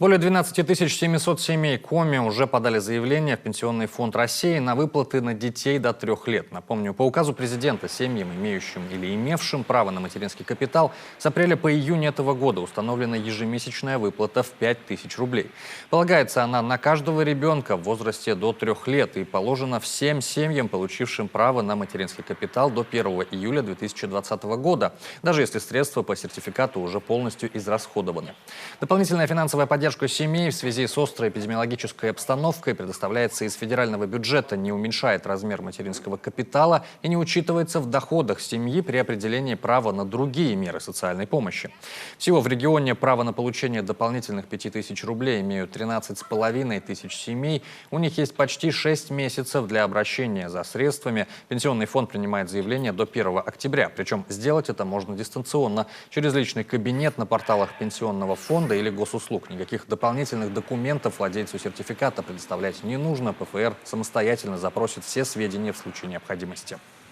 Более 12 700 семей Коми уже подали заявление в Пенсионный фонд России на выплаты на детей до 3 лет. Напомню, по указу президента семьям, имеющим или имевшим право на материнский капитал, с апреля по июнь этого года установлена ежемесячная выплата в 5000 рублей. Полагается она на каждого ребенка в возрасте до 3 лет и положена всем семьям, получившим право на материнский капитал до 1 июля 2020 года, даже если средства по сертификату уже полностью израсходованы. Дополнительная финансовая поддержка семей в связи с острой эпидемиологической обстановкой предоставляется из федерального бюджета, не уменьшает размер материнского капитала и не учитывается в доходах семьи при определении права на другие меры социальной помощи. Всего в регионе право на получение дополнительных 5000 рублей имеют 13,5 тысяч семей. У них есть почти 6 месяцев для обращения за средствами. Пенсионный фонд принимает заявление до 1 октября. Причем сделать это можно дистанционно, через личный кабинет на порталах Пенсионного фонда или госуслуг. Никаких дополнительных документов владельцу сертификата предоставлять не нужно. ПФР самостоятельно запросит все сведения в случае необходимости.